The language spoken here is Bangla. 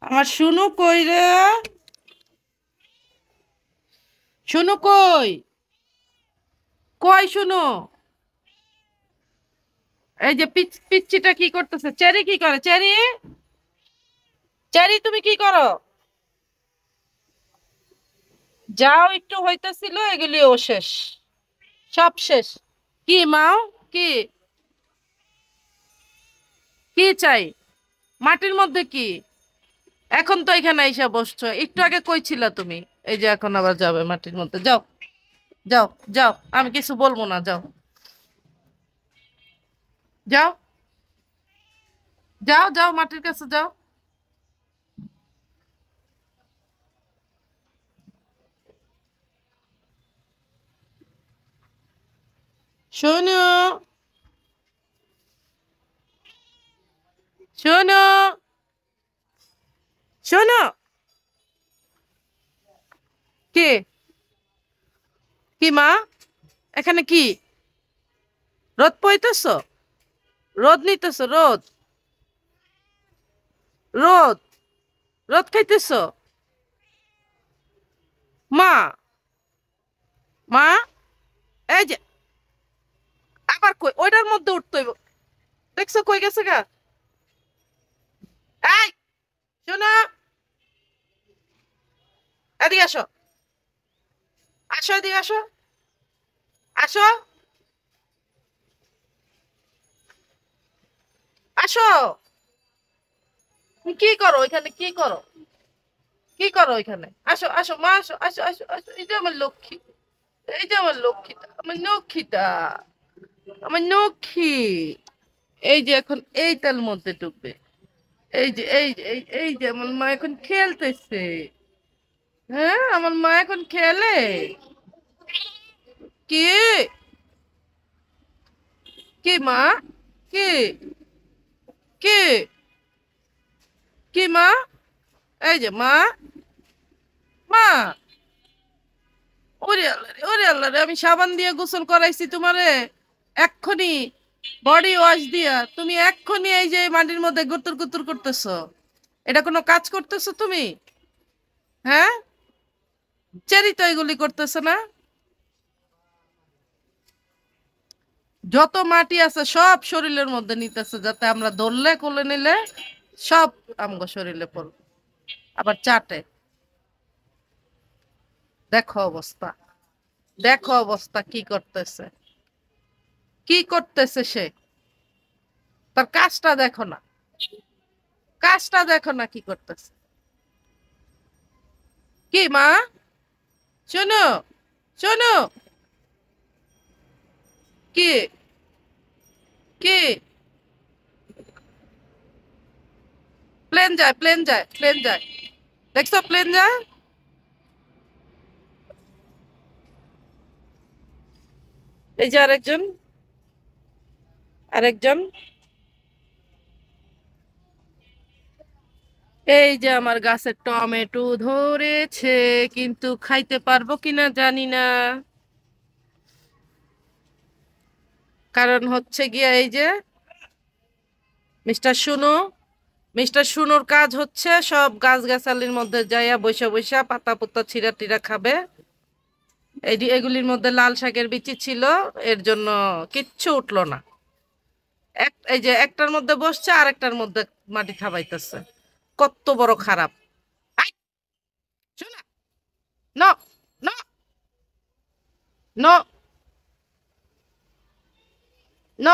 আমার শুনু কই রে? শুনু কই? কই শুনু? এই যে পিচ্চিটা কি করতেছে? চেরি কি করে? চেরি, চেরি তুমি কি করো? যাও, একটু হইতেছিল এগুলিও শেষ, সব শেষ। কি মাও? কি? কি চাই? মাটির মধ্যে কি? এখন তো এখানে এসে বসছো, একটু আগে কইছিলা তুমি। এই যে এখন আবার যাবে মাটির মধ্যে, যাও। যাও, যাও, আমি কিছু বলবো না, যাও। যাও, যাও, যাও, মাটির কাছে যাও। শোনো, শোনো, শোনো। কে? কি মা? এখানে কি? রোদ পইতেছ? রোদ নিতেছ? রোদ? রোদ? রোদ খাইতেছ? মা? মা? এই যে, আবার কই ওইটার মধ্যে উঠতে হইব। দেখছো কই গেছে গা? এই, শোনো, এদিকে আসো। আসো, এদিকে আসো। আসো, আসো। তুমি কি করো ওইখানে? কি করো? কি করো ওইখানে? আসো, আসো মা, আসো, আসো, আসো, আসো। এই যে আমার লক্ষ্মী, এই যে আমার লক্ষ্মীটা, আমার লক্ষ্মীটা, আমার লক্ষ্মী। এই যে এখন এই তার মধ্যে ঢুকবে। এই যে, এই যে আমার মা এখন খেলতেছে। হ্যাঁ, আমার মা এখন খেলে। কি? কি মা? কি? কি? কি মা? এই যে মা, মা। ওরে আল্লাহ রে, ওরে আল্লাহ রে, আমি সাবান দিয়ে গোসল করাইছি তোমারে এক্ষুনি, বডি ওয়াশ দিয়া। তুমি এক্ষুনি এই যে মাটির মধ্যে গুতুর গুতুর করতেছো। এটা কোনো কাজ করতেছো তুমি? হ্যাঁ, চেরি তো এগুলি করতেছে না। যত মাটি আছে সব শরীরের মধ্যে নিতেছে, যাতে আমরা ধরলে কোলে নিলে সব আমগো শরীরে পড়বে। আবার চাটে। দেখো অবস্থা, দেখো অবস্থা কি করতেছে, কি করতেছে সে। তার কাজটা দেখো না, কাজটা দেখো না কি করতেছে। কি মা? শোনো, শোনো। কি? কি? প্লেন যায়, প্লেন যায়, প্লেন যায়। দেখছো প্লেন যায়? এই যে আরেকজন, আরেকজন। এই যে আমার গাছের টমেটো ধরেছে, কিন্তু খাইতে পারবো কিনা জানি না। কারণ হচ্ছে গিয়া এই যে মিস্টার শুনো, মিস্টার শুনোর কাজ হচ্ছে সব গাছগাছালির মধ্যে যাইয়া বৈশা বৈশা পাতা পুত্তা ছিঁড়া টিরা খাবে। এগুলির মধ্যে লাল শাকের বিচি ছিল, এর জন্য কিচ্ছু উঠলো না। এই যে একটার মধ্যে বসছে, আর একটার মধ্যে মাটি থাবাইতেছে। কত বড় খারাপ! আই, শোনা, ন, ন, ন, ন।